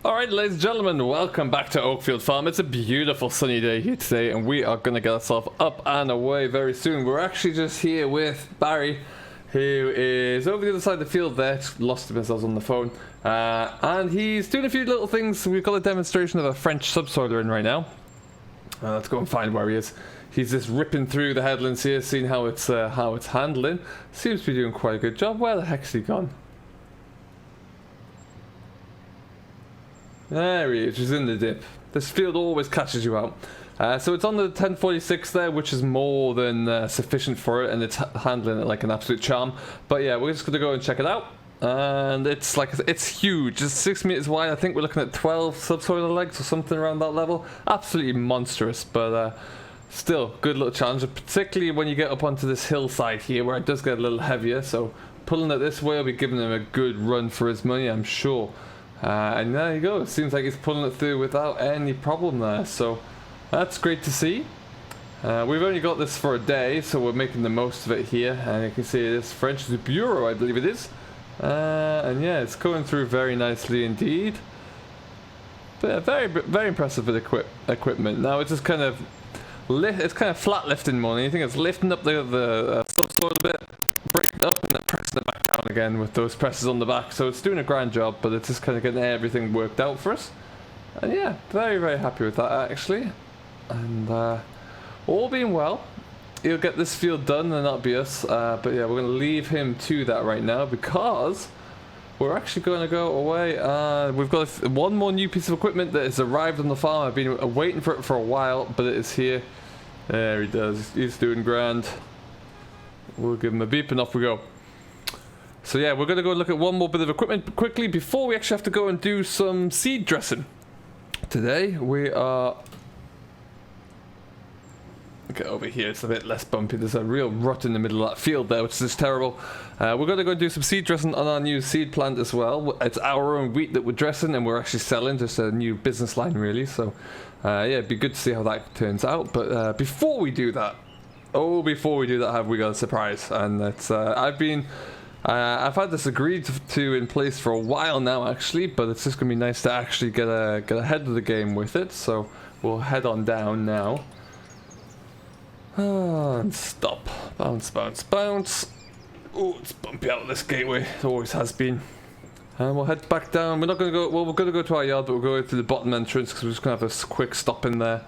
Alright, ladies and gentlemen, welcome back to Oakfield Farm. It's a beautiful sunny day here today, and we are going to get ourselves up and away very soon. We're actually just here with Barry, who is over the other side of the field there. Lost himself on the phone. And he's doing a few little things. We've got a demonstration of a French subsoiler in right now. Let's go and find where he is. He's just ripping through the headlands here, seeing how it's handling. Seems to be doing quite a good job. Where the heck's he gone? There he is, he's in the dip. This field always catches you out. So it's on the 1046 there, which is more than sufficient for it, and it's handling it like an absolute charm. But yeah, we're just going to go and check it out. And it's huge. It's 6 meters wide. I think we're looking at 12 subsoiler legs or something around that level. Absolutely monstrous, but still, good little challenge, particularly when you get up onto this hillside here, where it does get a little heavier. So pulling it this way will be giving him a good run for his money, I'm sure. And there you go, it seems like he's pulling it through without any problem there, so that's great to see. We've only got this for a day, so we're making the most of it here, and you can see it is French Bureau, I believe it is. And yeah, it's going through very nicely indeed. But very impressive with equipment. Now it's just kind of flat lifting more than anything. It's lifting up the subsoil a bit, breaking it up and then pressing it back down again with those presses on the back. So it's doing a grand job, but it's just kind of getting everything worked out for us. And yeah, very happy with that actually. And all being well, he'll get this field done and that'll be us. But yeah, we're going to leave him to that right now because we're actually going to go away. We've got one more new piece of equipment that has arrived on the farm. I've been waiting for it for a while, but it is here. There he does. He's doing grand. We'll give him a beep and off we go. So yeah, we're going to go look at one more bit of equipment quickly before we actually have to go and do some seed dressing. Today we are... Get over here, it's a bit less bumpy. There's a real rut in the middle of that field there, which is just terrible. We're going to go and do some seed dressing on our new seed plant as well. It's our own wheat that we're dressing and we're actually selling, just a new business line really. So yeah, it'd be good to see how that turns out. But before we do that, have we got a surprise? And it's I've had this agreed to in place for a while now actually, but it's just gonna be nice to actually get ahead of the game with it. So we'll head on down now. And stop. Bounce. Oh, it's bumpy out of this gateway. It always has been. And we'll head back down. We're not going to go. Well, we're going to go to our yard, but we'll go through the bottom entrance because we're just going to have a quick stop in there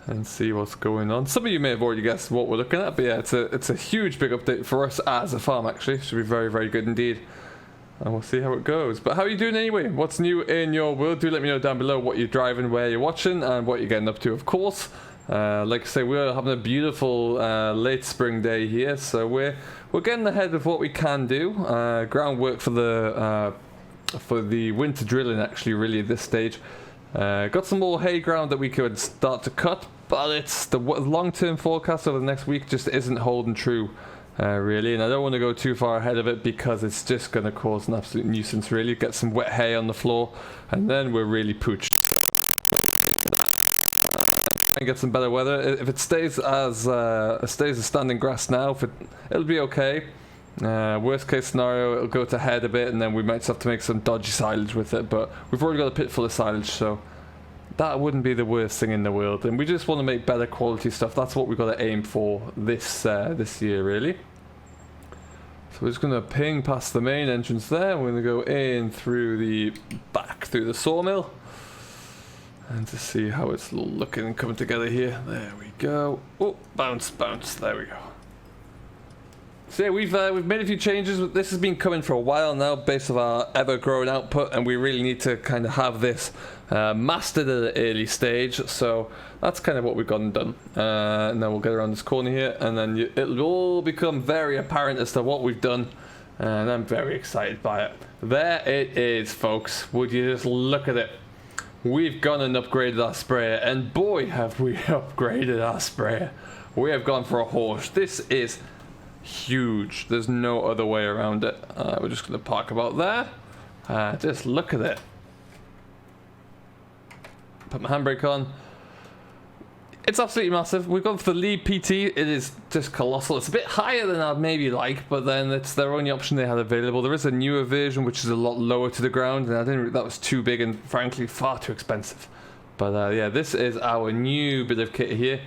and see what's going on. Some of you may have already guessed what we're looking at, but yeah, it's a huge big update for us as a farm actually. Should be very good indeed. And we'll see how it goes. But how are you doing anyway? What's new in your world? Do let me know down below what you're driving, where you're watching, and what you're getting up to, of course. Like I say, we're having a beautiful late spring day here, so we're getting ahead of what we can do. Groundwork for the winter drilling actually really at this stage. Got some more hay ground that we could start to cut, but it's the long-term forecast over the next week just isn't holding true really, and I don't want to go too far ahead of it because it's just going to cause an absolute nuisance really. Get some wet hay on the floor and then we're really pooched. And get some better weather. If it stays as standing grass now, it'll be okay. Worst case scenario, it'll go to head a bit, and then we might have to make some dodgy silage with it. But we've already got a pit full of silage, so that wouldn't be the worst thing in the world. And we just want to make better quality stuff. That's what we've got to aim for this year, really. So we're just going to ping past the main entrance there. We're going to go in through the back, through the sawmill. And to see how it's looking and coming together here. There we go. Oh, bounce. There we go. So yeah, we've made a few changes. This has been coming for a while now, based on our ever-growing output, and we really need to kind of have this mastered at an early stage. So that's kind of what we've gone and done. And then we'll get around this corner here, and then it'll all become very apparent as to what we've done. And I'm very excited by it. There it is, folks. Would you just look at it? We've gone and upgraded our sprayer, and boy have we upgraded our sprayer. We have gone for a horse. This is huge. There's no other way around it. We're just going to park about there. Just look at it. Put my handbrake on. it's absolutely massive. We've gone for the lead PT. It is just colossal. It's a bit higher than I'd maybe like, but then it's their only option they had available. There is a newer version which is a lot lower to the ground, and I didn't. That was too big and frankly far too expensive. But yeah, this is our new bit of kit here.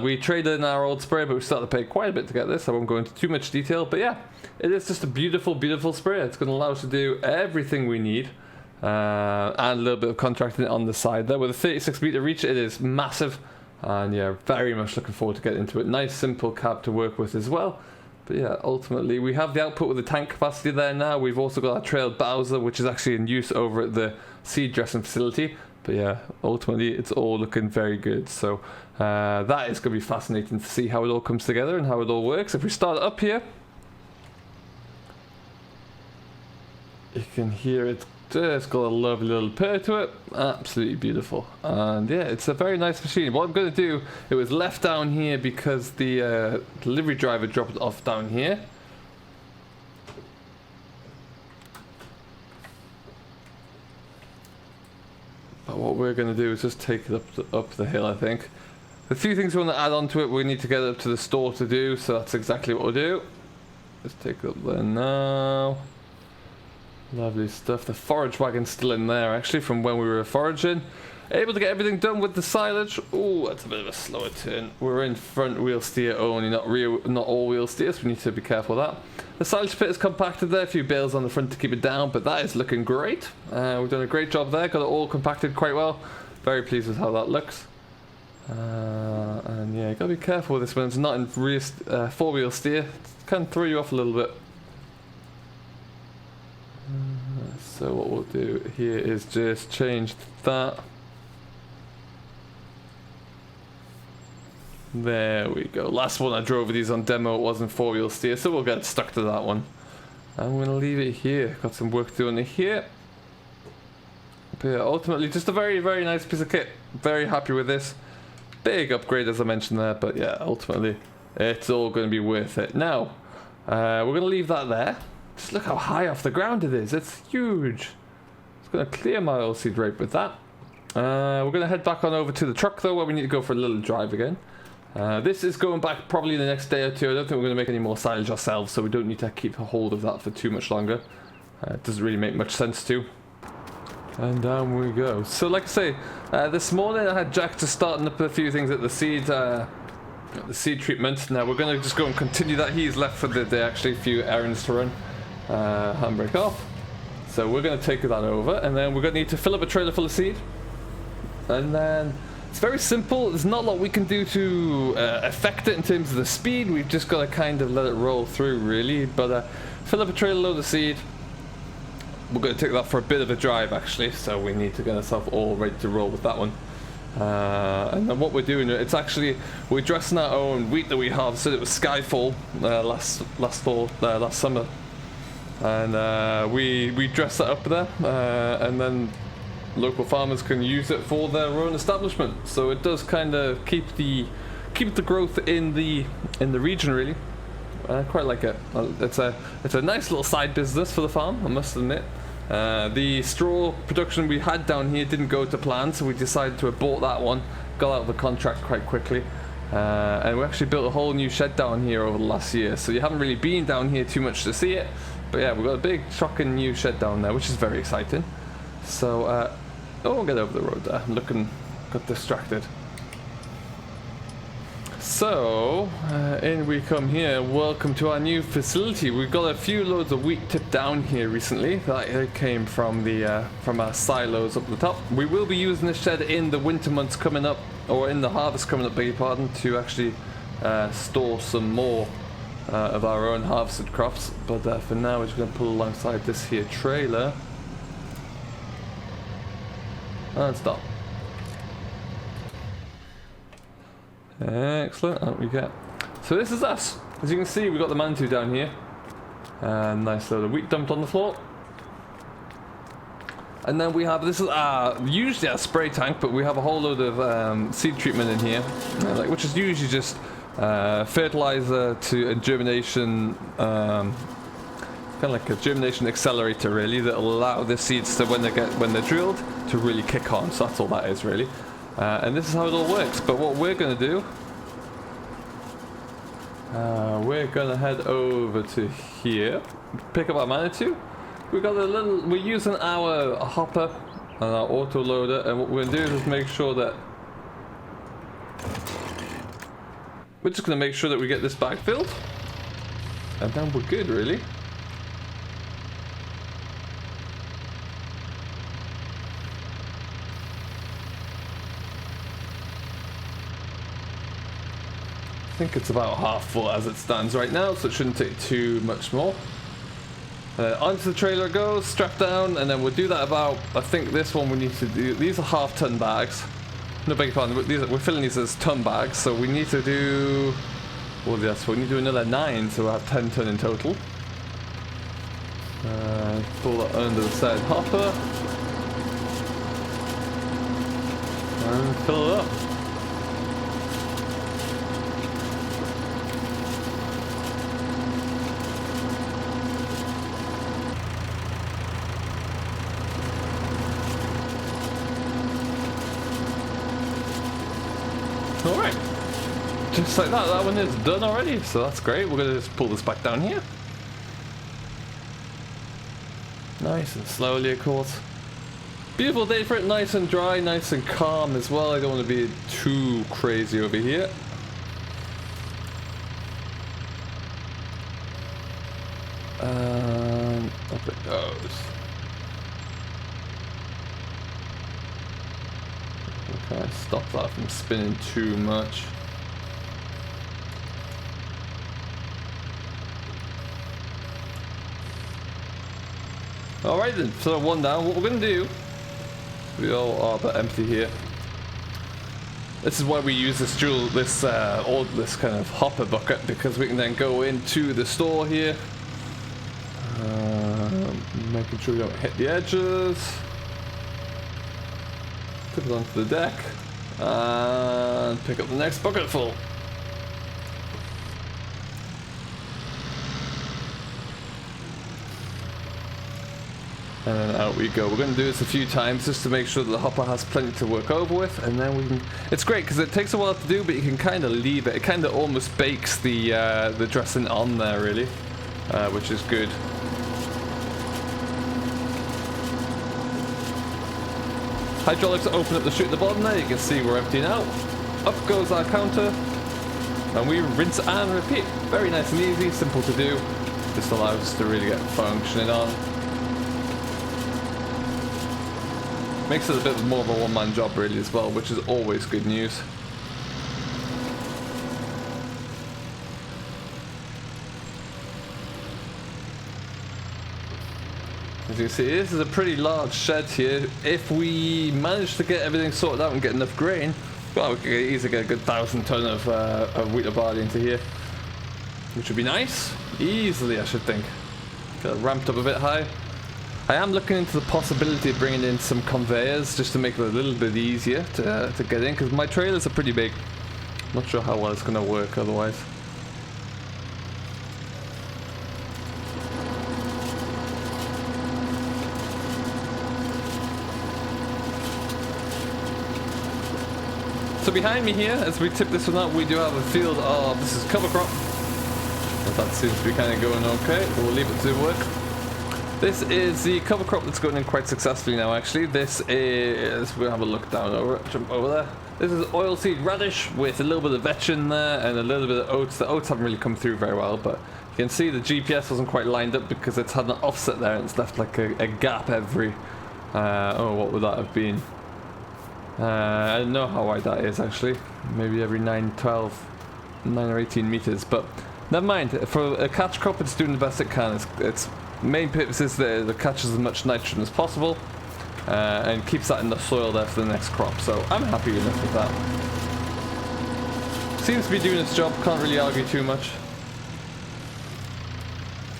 We traded in our old sprayer, but we started to pay quite a bit to get this. I won't go into too much detail, but yeah, it is just a beautiful, beautiful sprayer. It's going to allow us to do everything we need. And a little bit of contracting on the side there. With a 36 meter reach, it is massive, and yeah, very much looking forward to getting into it. Nice simple cab to work with as well. But yeah, ultimately we have the output with the tank capacity there now. We've also got our trailed Bowser, which is actually in use over at the seed dressing facility. But yeah, ultimately it's all looking very good. So that is going to be fascinating to see how it all comes together and how it all works. If we start up here, you can hear it. It's got a lovely little purr to it. Absolutely beautiful. And yeah, it's a very nice machine. What I'm going to do, it was left down here because the delivery driver dropped it off down here. But what we're going to do is just take it up the hill, I think. The few things we want to add on to it, we need to get it up to the store to do, so that's exactly what we'll do. Let's take it up there now. Lovely stuff. The forage wagon's still in there, actually, from when we were foraging. Able to get everything done with the silage. Oh, that's a bit of a slower turn. We're in front wheel steer only, not all wheel steer, so we need to be careful of that. The silage pit is compacted there, a few bales on the front to keep it down, but that is looking great. We've done a great job there, got it all compacted quite well. Very pleased with how that looks. And yeah, you gotta be careful with this when it's not in rear four wheel steer. It can throw you off a little bit. So what we'll do here is just change that. There we go. Last one I drove with these on demo, it wasn't four wheel steer, so we'll get stuck to that one. I'm going to leave it here. Got some work to do on it here. But yeah, ultimately just a very, very nice piece of kit. Very happy with this. Big upgrade as I mentioned there, but yeah, ultimately it's all going to be worth it. Now, we're going to leave that there. Just look how high off the ground it is. It's huge. It's going to clear my oilseed rape with that. We're going to head back on over to the truck though, where we need to go for a little drive again. This is going back probably in the next day or two. I don't think we're going to make any more silage ourselves, so we don't need to keep a hold of that for too much longer. It doesn't really make much sense to. And down we go. So like I say, this morning I had Jack just starting up a few things at the seed treatment. Now we're going to just go and continue that. He's left for the day actually, a few errands to run. Handbrake off. So we're going to take that over, and then we're going to need to fill up a trailer full of seed. And then it's very simple. There's not a lot we can do to affect it in terms of the speed. We've just got to kind of let it roll through really. But fill up a trailer load of seed. We're going to take that for a bit of a drive actually, so we need to get ourselves all ready to roll with that one. And then what we're doing, it's actually, we're dressing our own wheat that we harvested. It was Skyfall last summer, and we dress that up there, and then local farmers can use it for their own establishment. So it does kind of keep the growth in the region really. I quite like it. It's a nice little side business for the farm, I must admit. The straw production we had down here didn't go to plan, so we decided to abort that one. Got out of the contract quite quickly, and we actually built a whole new shed down here over the last year. So you haven't really been down here too much to see it, but yeah, we've got a big shocking new shed down there, which is very exciting. So we'll get over the road there. Got distracted. So, in we come here. Welcome to our new facility. We've got a few loads of wheat tipped down here recently. That came from our silos up the top. We will be using this shed in the winter months coming up, or in the harvest coming up, beg your pardon, to actually store some more of our own harvested crops. But for now, we're just going to pull alongside this here trailer. And stop. Excellent, out we get. So this is us. As you can see, we've got the Mantu down here. Nice load of wheat dumped on the floor. And then we have, this is usually our spray tank, but we have a whole load of seed treatment in here, which is usually just fertilizer to a germination, kind of like a germination accelerator really, that will allow the seeds to, when they're drilled, to really kick on. So that's all that is really. And this is how it all works. But what we're going to do, we're going to head over to here, pick up our Manitou. We're using our hopper and our auto loader, and what we're going to do is make sure that we're just going to make sure that we get this bag filled, and then we're good, really. I think it's about half full as it stands right now, so it shouldn't take too much more. Onto the trailer it goes, strapped down, and then we'll do that about, I think this one we need to do, these are half-ton bags. No, beg your pardon, we're filling these as ton bags, so we need to do, well, yes, we need to do another 9, so we'll have 10 ton in total. Pull that under the side hopper. And fill it up. Alright, just like that one is done already, so that's great. We're going to just pull this back down here. Nice and slowly, of course. Beautiful day for it, nice and dry, nice and calm as well. I don't want to be too crazy over here. Up it goes. Okay, stop that from spinning too much. Alright then, so one down. What we're going to do, we all are a bit empty here. This is why we use this this kind of hopper bucket, because we can then go into the store here. Making sure we don't hit the edges. Put it onto the deck and pick up the next bucket full. And then out we go. We're going to do this a few times just to make sure that the hopper has plenty to work over with, and then we can. It's great because it takes a while to do, but you can kind of leave it. It kind of almost bakes the dressing on there, really, which is good. Hydraulics open up the chute at the bottom there. You can see we're emptying out. Up goes our counter, and we rinse and repeat. Very nice and easy, simple to do. Just allows us to really get functioning on. Makes it a bit more of a one-man job really as well, which is always good news. As you can see, this is a pretty large shed here. If we manage to get everything sorted out and get enough grain, well, we could easily get a good 1,000 ton of wheat or barley into here, which would be nice. Easily, I should think. Got it ramped up a bit high. I am looking into the possibility of bringing in some conveyors just to make it a little bit easier to get in, because my trailers are pretty big. Not sure how well it's going to work otherwise. So behind me here, as we tip this one out, we do have a field of, this is cover crop. That seems to be kind of going okay. We'll leave it to work. This is the cover crop that's going in quite successfully now, actually. This is, we'll have a look down over, jump over there. This is oilseed radish with a little bit of vetch in there and a little bit of oats. The oats haven't really come through very well, but you can see the GPS wasn't quite lined up because it's had an offset there and it's left like a gap every, oh, what would that have been? I don't know how wide that is actually. Maybe every 9 or 18 meters, but never mind. For a catch crop, it's doing the best it can. Its main purpose is that it catches as much nitrogen as possible and keeps that in the soil there for the next crop. So I'm happy enough with that. Seems to be doing its job. Can't really argue too much.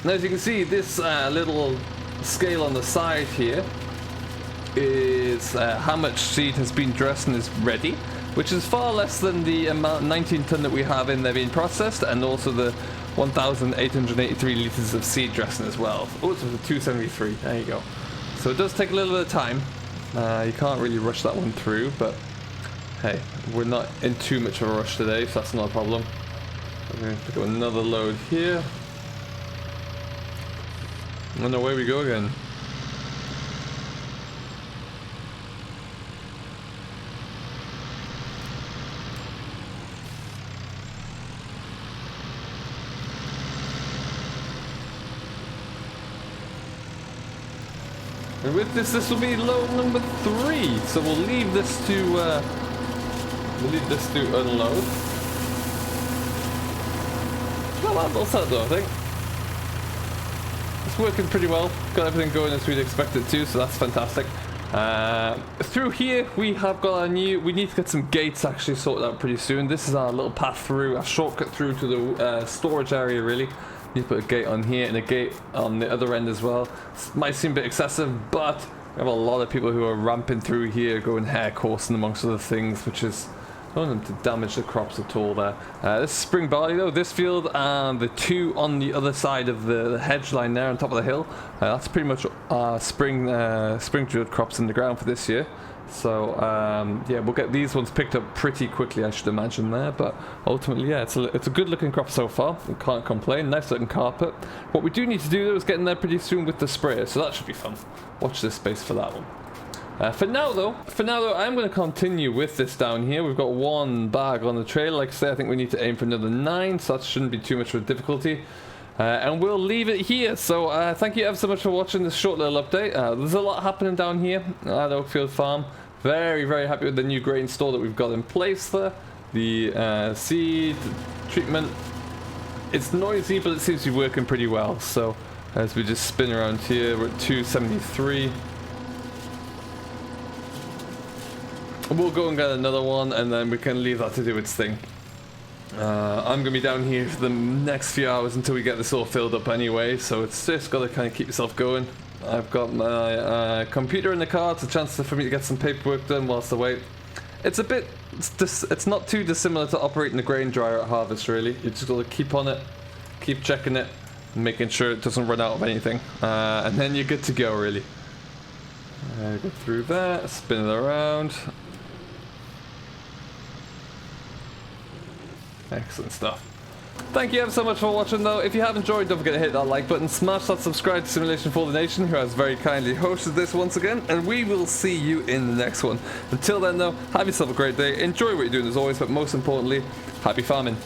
Now, as you can see, this little scale on the side here is how much seed has been dressed and is ready, which is far less than the amount 19 ton that we have in there being processed, and also the 1,883 litres of seed dressing as well. Oh, it's 273, there you go. So it does take a little bit of time. You can't really rush that one through, but hey, we're not in too much of a rush today, so that's not a problem. We're going to pick up another load here. And away we go again. And with this will be load number 3. So we'll leave this to unload. Well, that's that though, I think. It's working pretty well. Got everything going as we'd expect it to, so that's fantastic. Through here we have got our new. We need to get some gates actually sorted out pretty soon. This is our little path through, our shortcut through to the storage area. Really, need to put a gate on here and a gate on the other end as well. This might seem a bit excessive, but we have a lot of people who are ramping through here, going hair coursing amongst other things, which is. I don't want them to damage the crops at all there. This is spring barley though, this field, and the 2 on the other side of the hedge line there on top of the hill. That's pretty much spring drilled crops in the ground for this year. So yeah, we'll get these ones picked up pretty quickly, I should imagine there. But ultimately, yeah, it's a good looking crop so far. We can't complain. Nice looking carpet. What we do need to do though is get in there pretty soon with the sprayer, so that should be fun. Watch this space for that one. For now though, I'm going to continue with this down here. We've got 1 bag on the trailer. Like I say, I think we need to aim for another 9, so that shouldn't be too much of a difficulty. And we'll leave it here. So thank you ever so much for watching this short little update. There's a lot happening down here at Oakfield Farm. Very, very happy with the new grain store that we've got in place there. The seed treatment. It's noisy, but it seems to be working pretty well. So as we just spin around here, we're at 273. We'll go and get another one, and then we can leave that to do its thing. I'm going to be down here for the next few hours until we get this all filled up anyway, so it's just got to kind of keep yourself going. I've got my computer in the car. It's a chance for me to get some paperwork done whilst I wait. It's not too dissimilar to operating the grain dryer at harvest, really. You just got to keep on it, keep checking it, making sure it doesn't run out of anything, and then you're good to go, really. Go through that, spin it around. Excellent stuff. Thank you ever so much for watching though. If you have enjoyed, don't forget to hit that like button, smash that subscribe to Simulation for the Nation, who has very kindly hosted this once again, and we will see you in the next one. Until then though, have yourself a great day, enjoy what you're doing as always, but most importantly, happy farming.